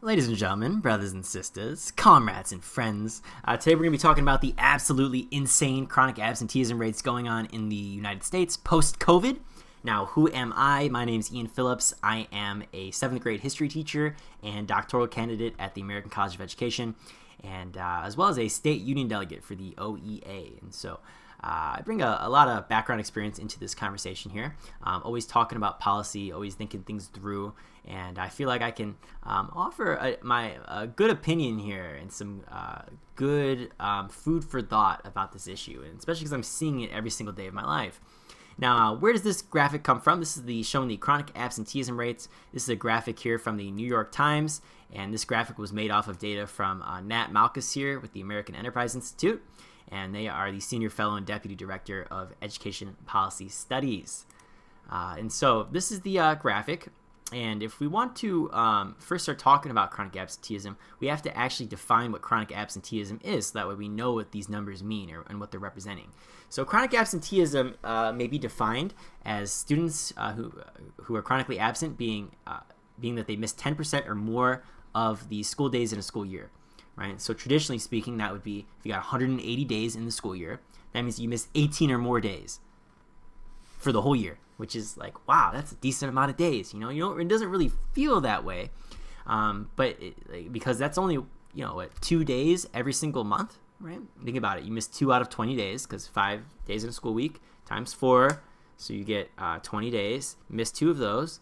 Ladies and gentlemen, brothers and sisters, comrades and friends, today we're going to be talking about the absolutely insane chronic absenteeism rates going on in the United States post-COVID. Now, who am I? My name is Ian Phillips. I am a 7th grade history teacher and doctoral candidate at the American College of Education, and as well as a state union delegate for the OEA. And so I bring a lot of background experience into this conversation here. Always talking about policy, always thinking things through, and I feel like I can offer my good opinion here and some good food for thought about this issue, and especially because I'm seeing it every single day of my life. Now, where does this graphic come from? This is showing the chronic absenteeism rates. This is a graphic here from the New York Times, and this graphic was made off of data from Nat Malkus here with the American Enterprise Institute, and they are the Senior Fellow and Deputy Director of Education Policy Studies. And so this is the graphic, and if we want to first start talking about chronic absenteeism, we have to actually define what chronic absenteeism is, so that way we know what these numbers mean and what they're representing. So chronic absenteeism may be defined as students who are chronically absent being that they miss 10% or more of the school days in a school year. Right? So traditionally speaking, that would be if you got 180 days in the school year, that means you miss 18 or more days for the whole year, which is like, wow, that's a decent amount of days. It doesn't really feel that way, because that's only 2 days every single month, right? Think about it. You miss 2 out of 20 days because 5 days in a school week times 4, so you get 20 days. You miss 2 of those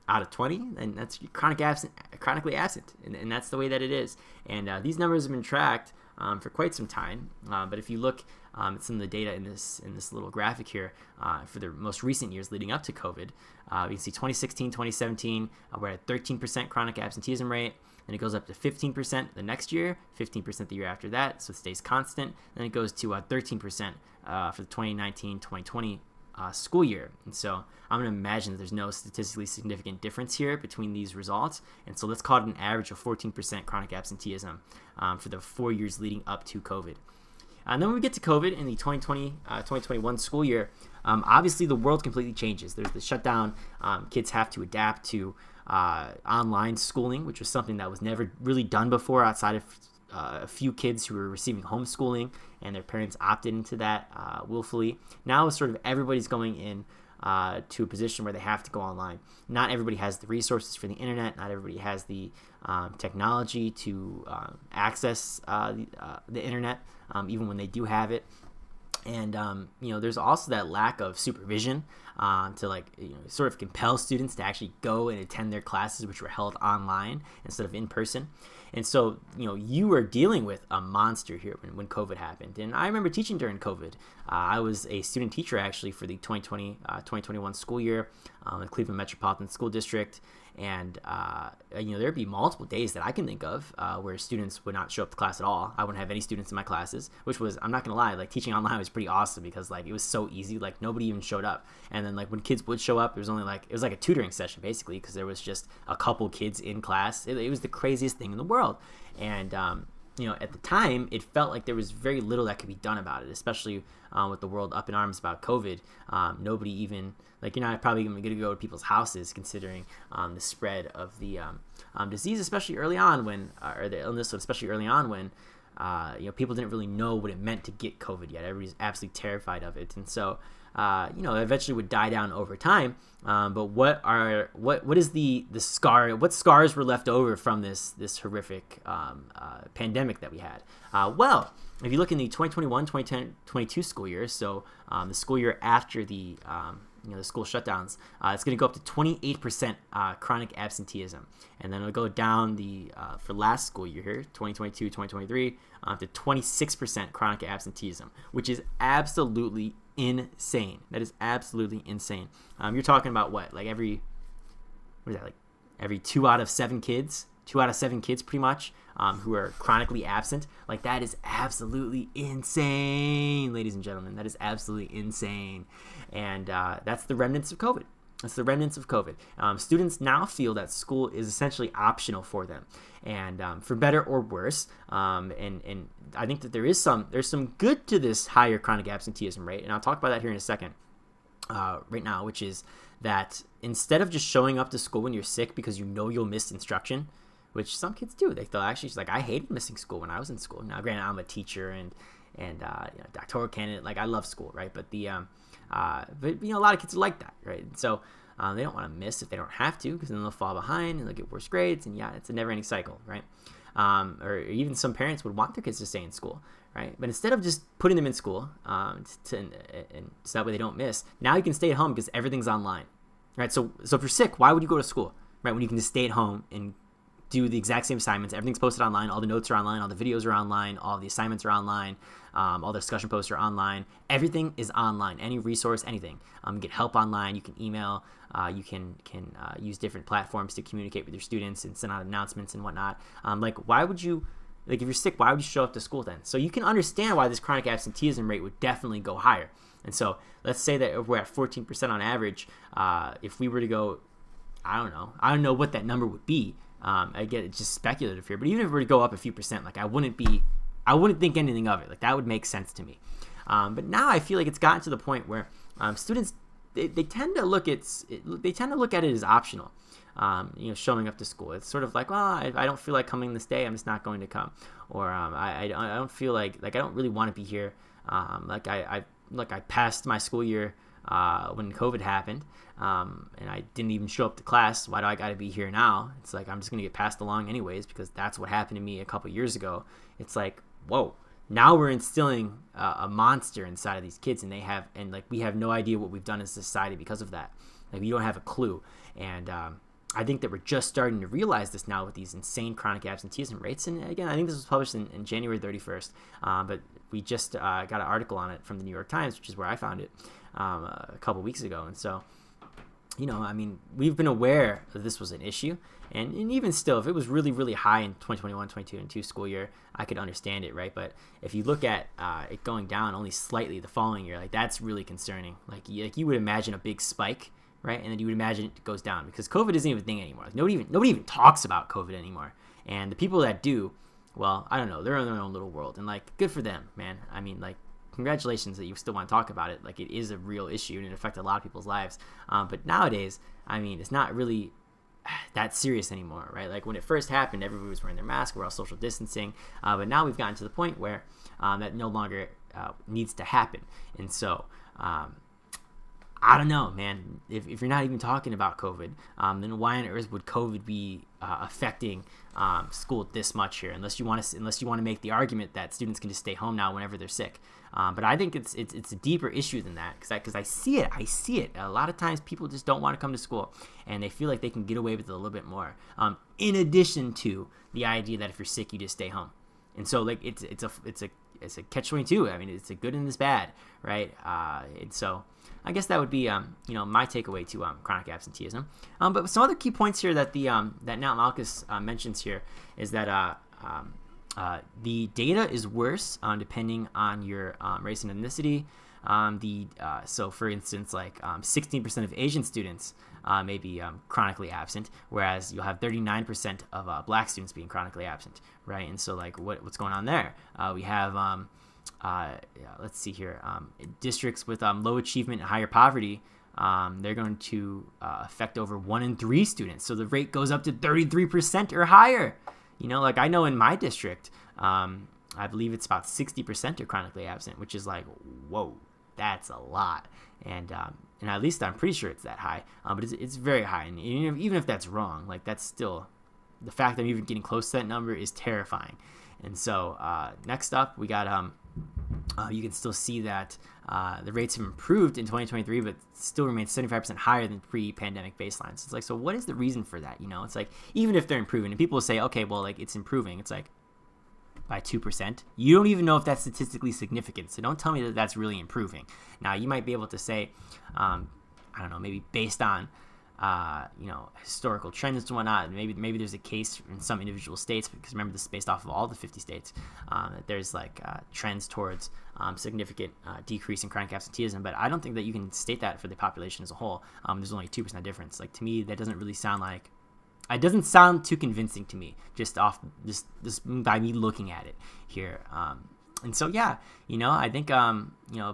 out of 20, and that's chronically absent, and that's the way that it is. And these numbers have been tracked for quite some time, but if you look at some of the data in this little graphic here for the most recent years leading up to COVID, you can see 2016, 2017, we're at 13% chronic absenteeism rate, and it goes up to 15% the next year, 15% the year after that, so it stays constant. Then it goes to 13% for the 2019-2020 school year. And so I'm going to imagine that there's no statistically significant difference here between these results. And so let's call it an average of 14% chronic absenteeism for the 4 years leading up to COVID. And then when we get to COVID in the 2020-2021 school year, obviously the world completely changes. There's the shutdown. Kids have to adapt to online schooling, which was something that was never really done before outside of a few kids who were receiving homeschooling, and their parents opted into that willfully. Now sort of everybody's going in to a position where they have to go online. Not everybody has the resources for the internet. Not everybody has the technology to access the internet, even when they do have it. And there's also that lack of supervision to sort of compel students to actually go and attend their classes, which were held online instead of in person. And so you were dealing with a monster here when COVID happened. And I remember teaching during COVID. I was a student teacher actually for the 2020-2021 school year in the Cleveland Metropolitan School District. And there'd be multiple days that I can think of where students would not show up to class at all. I wouldn't have any students in my classes, which was, I'm not gonna lie, teaching online was pretty awesome because it was so easy. Nobody even showed up. And then when kids would show up, it was only it was like a tutoring session basically, because there was just a couple kids in class. It was the craziest thing in the world. And at the time, it felt like there was very little that could be done about it, especially with the world up in arms about COVID. Nobody even, you're not probably even going to go to people's houses considering the spread of the disease, especially early on or the illness, especially early on when, people didn't really know what it meant to get COVID yet. Everybody's absolutely terrified of it. And so, eventually would die down over time. But what is the scar? What scars were left over from this horrific pandemic that we had? Well, if you look in the 2021-2022 school year, so the school year after the school shutdowns, it's going to go up to 28% chronic absenteeism, and then it'll go down for last school year here, 2022-2023, to 26% chronic absenteeism, which is absolutely insane. That is absolutely insane. You're talking about every 2 out of 7 kids, 2 out of 7 kids pretty much, who are chronically absent. That is absolutely insane, ladies and gentlemen. That is absolutely insane. And that's the remnants of COVID. That's the remnants of COVID. Students now feel that school is essentially optional for them, and for better or worse. And I think that there's some good to this higher chronic absenteeism rate, and I'll talk about that here in a second. Right now, which is that instead of just showing up to school when you're sick because you'll miss instruction, which some kids do. They'll actually, she's like, I hated missing school when I was in school. Now, granted, I'm a teacher and doctoral candidate. Like, I love school, right? But but a lot of kids are like that, right? So they don't want to miss if they don't have to, because then they'll fall behind and they'll get worse grades, and it's a never-ending cycle, right? Or even some parents would want their kids to stay in school, right? But instead of just putting them in school, and so that way they don't miss, now you can stay at home because everything's online, right? So if you're sick, why would you go to school, right? When you can just stay at home and do the exact same assignments. Everything's posted online. All the notes are online. All the videos are online. All the assignments are online. All the discussion posts are online. Everything is online. Any resource, anything. You get help online. You can email. You can use different platforms to communicate with your students and send out announcements and whatnot. Why would you, if you're sick, why would you show up to school then? So you can understand why this chronic absenteeism rate would definitely go higher. And so let's say that if we're at 14% on average, if we were to go, I don't know what that number would be. I get it's just speculative here, but even if we were to go up a few percent, I wouldn't think anything of it. That would make sense to me. But now I feel like it's gotten to the point where students they tend to look at it as optional. Showing up to school. It's sort of like, well, I don't feel like coming this day. I'm just not going to come, or I don't feel like I don't really want to be here. I passed my school year when COVID happened, and I didn't even show up to class. Why do I got to be here now? It's like I'm just gonna get passed along anyways because that's what happened to me a couple years ago. It's like, whoa, now we're instilling a monster inside of these kids, and we have no idea what we've done as a society because of that. We don't have a clue, and I think that we're just starting to realize this now with these insane chronic absenteeism rates. And again, I think this was published in January 31st, but we just got an article on it from the New York Times, which is where I found it a couple weeks ago. And so, we've been aware that this was an issue. And even still, if it was really, really high in 2021, 2022 school year, I could understand it, right? But if you look at it going down only slightly the following year, that's really concerning. You would imagine a big spike, right? And then you would imagine it goes down because COVID isn't even a thing anymore. Nobody even talks about COVID anymore. And the people that do, well, I don't know, they're in their own little world. And good for them, man. Congratulations that you still want to talk about it. It is a real issue and it affected a lot of people's lives. But nowadays, it's not really that serious anymore, right? When it first happened, everybody was wearing their mask, we're all social distancing. But now we've gotten to the point where that no longer needs to happen. And so, I don't know, man. If you're not even talking about COVID, then why on earth would COVID be affecting school this much here? Unless you want to make the argument that students can just stay home now whenever they're sick. But I think it's a deeper issue than that because I see it. A lot of times people just don't want to come to school and they feel like they can get away with it a little bit more. In addition to the idea that if you're sick, you just stay home. And so it's a catch-22. It's a good and it's bad, right? And so I guess that would be my takeaway to chronic absenteeism. But some other key points here that that Nat Malkus mentions here is that the data is worse depending on your race and ethnicity. So for instance, 16% of Asian students may be chronically absent, whereas you'll have 39% of black students being chronically absent, right? And so what's going on there? We have let's see here, districts with low achievement and higher poverty, they're going to affect over 1 in 3 students. So the rate goes up to 33% or higher. I know in my district, I believe it's about 60% are chronically absent, which is whoa, that's a lot. And at least I'm pretty sure it's that high, but it's very high. And even if that's wrong, that's still, the fact that I'm even getting close to that number is terrifying. And so next up, we got you can still see that the rates have improved in 2023, but still remain 75% higher than pre-pandemic baselines. It's so what is the reason for that? It's even if they're improving, and people will say, okay, well, it's improving. It's by 2%. You don't even know if that's statistically significant. So don't tell me that that's really improving. Now, you might be able to say, I don't know, maybe based on historical trends and whatnot. Maybe there's a case in some individual states, because remember, this is based off of all the 50 states, that there's trends towards significant decrease in chronic absenteeism. But I don't think that you can state that for the population as a whole. There's only a 2% difference. To me, that doesn't really sound it doesn't sound too convincing to me, just by me looking at it here. And so, yeah, I think,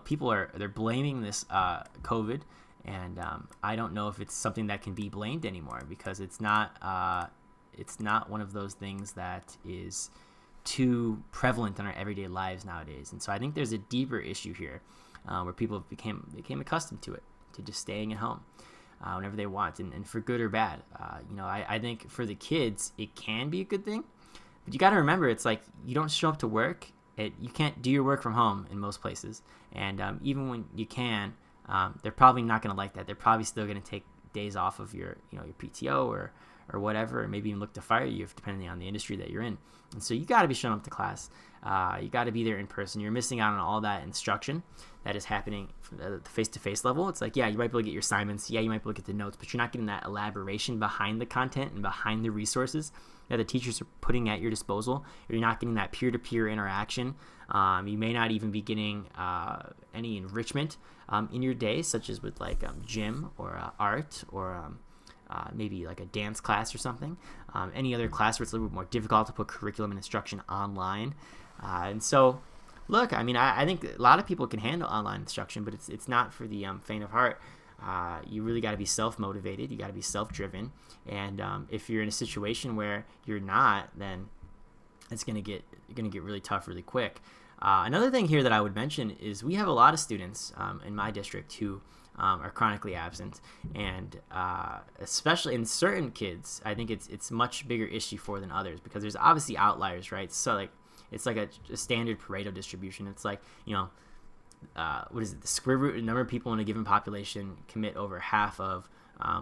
people they're blaming this COVID. And I don't know if it's something that can be blamed anymore, because it's not it's not one of those things that is too prevalent in our everyday lives nowadays. And so I think there's a deeper issue here where people became accustomed to it, to just staying at home whenever they want, and for good or bad. I think for the kids, it can be a good thing, but you got to remember, it's like you don't show up to work. You can't do your work from home in most places. And even when you can, they're probably not going to like that. They're probably still going to take days off of your PTO or whatever, or maybe even look to fire you depending on the industry that you're in. And so you got to be showing up to class. You got to be there in person. You're missing out on all that instruction that is happening from the face-to-face level. It's like, yeah, you might be able to get your assignments. Yeah, you might be able to get the notes, but you're not getting that elaboration behind the content and behind the resources that the teachers are putting at your disposal. You're not getting that peer-to-peer interaction. You may not even be getting any enrichment in your day, such as with like gym or art or maybe like a dance class or something. Any other class where it's a little bit more difficult to put curriculum and instruction online. And so, look, I mean, I think a lot of people can handle online instruction, but it's not for the faint of heart. You really got to be self-motivated. You got to be self-driven. And if you're in a situation where you're not, then it's gonna get really tough really quick. Another thing here that I would mention is we have a lot of students in my district who are chronically absent, and especially in certain kids, I think it's much bigger issue for than others, because there's obviously outliers, right? So like it's like a standard Pareto distribution. It's like, what is it? The square root of the number of people in a given population commit over half of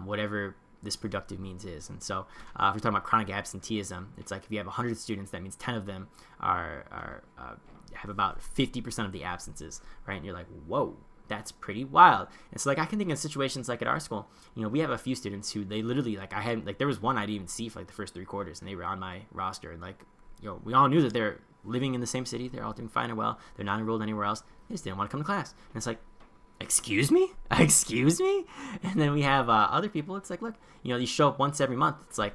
whatever this productive means is. And so if we're talking about chronic absenteeism, it's like if you have 100 students, that means 10 of them have about 50% of the absences, right? And you're like, whoa, that's pretty wild. And so like I can think of situations like at our school, we have a few students who they literally there was one I didn't even see for like the first 3 quarters, and they were on my roster, and like, we all knew that they're living in the same city, they're all doing fine and well, they're not enrolled anywhere else, they just didn't want to come to class. And it's like, excuse me? And then we have other people, it's like, look, you show up once every month. It's like,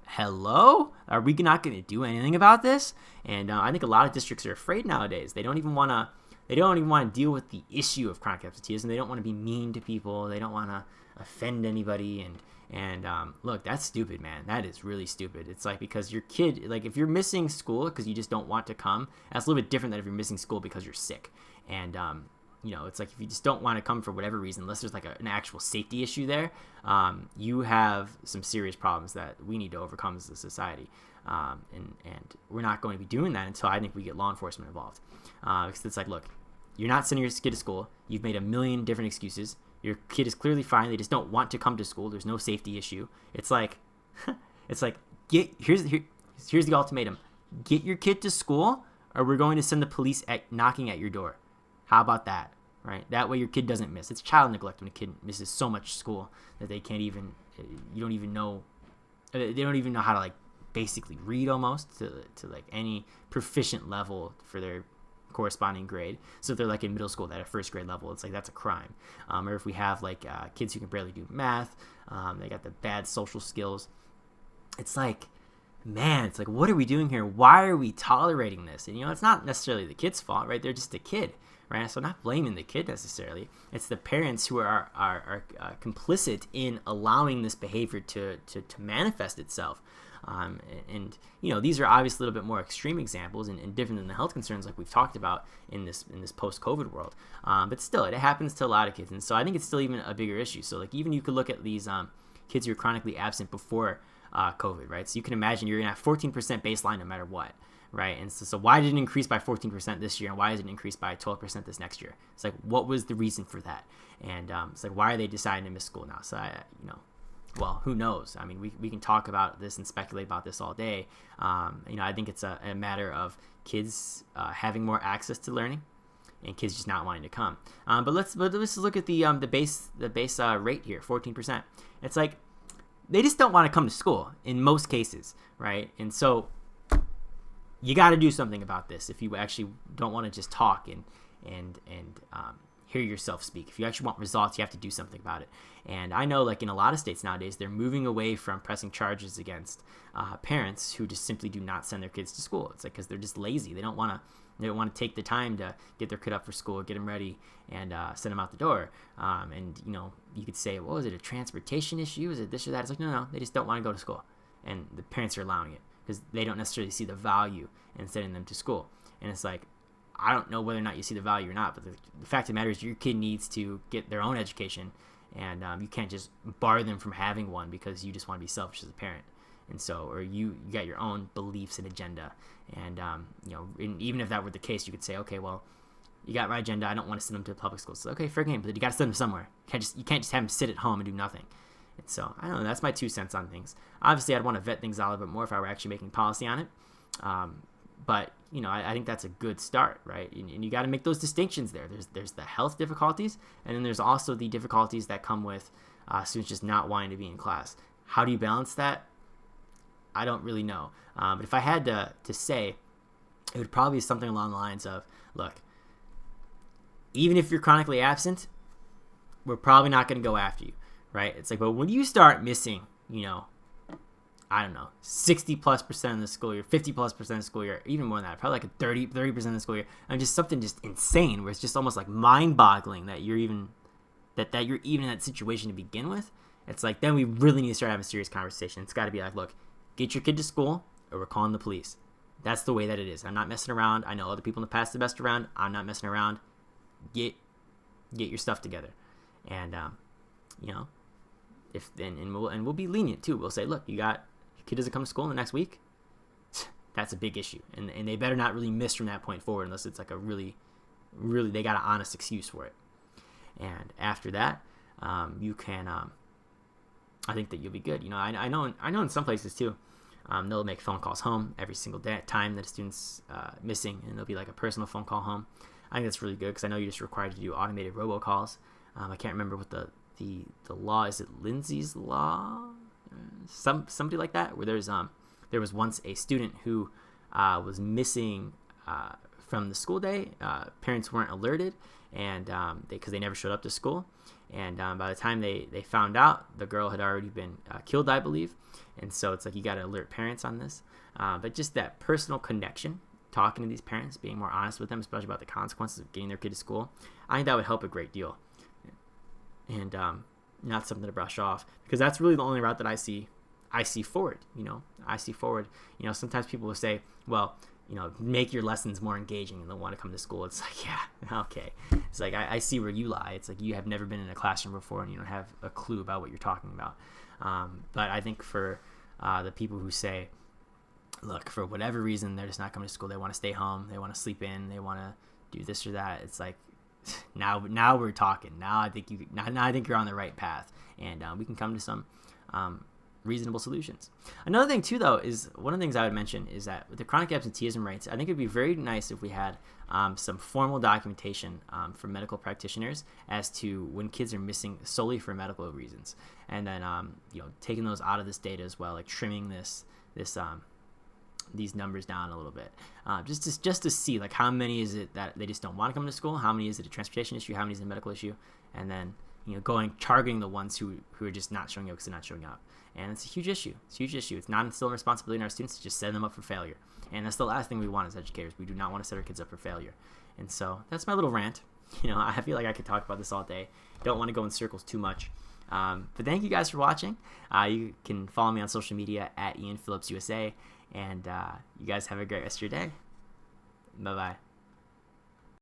hello? Are we not going to do anything about this? And I think a lot of districts are afraid nowadays. They don't even want to deal with the issue of chronic absenteeism. They don't want to be mean to people. They don't want to offend anybody. And look, that's stupid, man. That is really stupid. It's like, because your kid, like if you're missing school because you just don't want to come, that's a little bit different than if you're missing school because you're sick. And it's like if you just don't want to come for whatever reason, unless there's like an actual safety issue there, you have some serious problems that we need to overcome as a society. And we're not going to be doing that until I think we get law enforcement involved. Because it's like, look, you're not sending your kid to school. You've made a million different excuses. Your kid is clearly fine. They just don't want to come to school. There's no safety issue. It's like, here's the ultimatum. Get your kid to school, or we're going to send the police knocking at your door. How about that, right? That way your kid doesn't miss. It's child neglect when a kid misses so much school that they can't even, they don't even know how to like basically read almost to like any proficient level for their corresponding grade. So if they're like in middle school at a first grade level, it's like that's a crime. Or if we have like kids who can barely do math, they got the bad social skills. It's like, man, it's like, what are we doing here? Why are we tolerating this? And it's not necessarily the kid's fault, right? They're just a kid, right? So I'm not blaming the kid necessarily. It's the parents who are complicit in allowing this behavior to manifest itself. And these are obviously a little bit more extreme examples and different than the health concerns like we've talked about in this post-COVID world. But still, it happens to a lot of kids, and so I think it's still even a bigger issue. So like even you could look at these kids who are chronically absent before COVID, right? So you can imagine you're gonna have 14% baseline no matter what, right? And so why did it increase by 14% this year, and why is it increased by 12% this next year? It's like, what was the reason for that? And it's like, why are they deciding to miss school now? So well, who knows? I mean, we can talk about this and speculate about this all day. I think it's a matter of kids having more access to learning, and kids just not wanting to come. But let's look at the base rate here, 14%. It's like they just don't want to come to school in most cases, right? And so you got to do something about this if you actually don't want to just talk and hear yourself speak. If you actually want results, you have to do something about it. And I know, like in a lot of states nowadays, they're moving away from pressing charges against parents who just simply do not send their kids to school. It's like because they're just lazy. They don't want to take the time to get their kid up for school, get them ready, and send them out the door. And you could say, well, is it a transportation issue? Is it this or that? It's like, no, they just don't want to go to school. and the parents are allowing it because they don't necessarily see the value in sending them to school. And it's like, I don't know whether or not you see the value or not, but the fact of the matter is your kid needs to get their own education, and you can't just bar them from having one because you just want to be selfish as a parent. And so, or you got your own beliefs and agenda. And, and even if that were the case, you could say, okay, well, you got my agenda. I don't want to send them to public schools. So, okay, fair game, but you got to send them somewhere. You can't just have them sit at home and do nothing. And so, I don't know. That's my 2 cents on things. Obviously, I'd want to vet things out a little bit more if I were actually making policy on it. But, I think that's a good start, right? And you got to make those distinctions there. There's the health difficulties, and then there's also the difficulties that come with students just not wanting to be in class. How do you balance that? I don't really know. But if I had to say, it would probably be something along the lines of, look, even if you're chronically absent, we're probably not going to go after you, right? It's like, but when you start missing, 60+% of the school year, 50+% of the school year, even more than that, probably like a 30% of the school year, and just something just insane where it's just almost like mind-boggling that you're even in that situation to begin with. It's like, then we really need to start having a serious conversation. It's got to be like, look, get your kid to school or we're calling the police. That's the way that it is. I'm not messing around. I know other people in the past have messed around. I'm not messing around. Get your stuff together. And, we'll be lenient too. We'll say, look, your kid doesn't come to school in the next week. That's a big issue. And they better not really miss from that point forward unless it's like a really, really, they got an honest excuse for it. And after that, you can, I think that you'll be good. I know in some places too, they'll make phone calls home every single time that a student's missing, and there'll be like a personal phone call home. I think that's really good because I know you're just required to do automated robocalls. I can't remember what the law is. It Lindsay's law, somebody like that, where there was once a student who was missing from the school day. Parents weren't alerted, and because they never showed up to school. And by the time they found out, the girl had already been killed, I believe. And so it's like, you got to alert parents on this. But just that personal connection, talking to these parents, being more honest with them, especially about the consequences of getting their kid to school, I think that would help a great deal. And not something to brush off, because that's really the only route that I see forward. I see forward. Sometimes people will say, well, make your lessons more engaging and they'll want to come to school. It's like, yeah, okay. It's like, I see where you lie. It's like, you have never been in a classroom before and you don't have a clue about what you're talking about. But I think for the people who say, look, for whatever reason, they're just not coming to school, they want to stay home, they want to sleep in, they want to do this or that, it's like, now we're talking. Now I think you're on the right path, and we can come to some reasonable solutions. Another thing too, though, is one of the things I would mention is that with the chronic absenteeism rates, I think it'd be very nice if we had some formal documentation from medical practitioners as to when kids are missing solely for medical reasons, and then taking those out of this data as well, like trimming these numbers down a little bit, just to see like how many is it that they just don't want to come to school, how many is it a transportation issue, how many is it a medical issue, and then targeting the ones who are just not showing up because they're not showing up. And it's a huge issue. It's not instilled responsibility in our students to just set them up for failure. And that's the last thing we want as educators. We do not want to set our kids up for failure. And so that's my little rant. I feel like I could talk about this all day. Don't want to go in circles too much. But thank you guys for watching. You can follow me on social media at Phillips USA. And you guys have a great rest of your day. Bye-bye.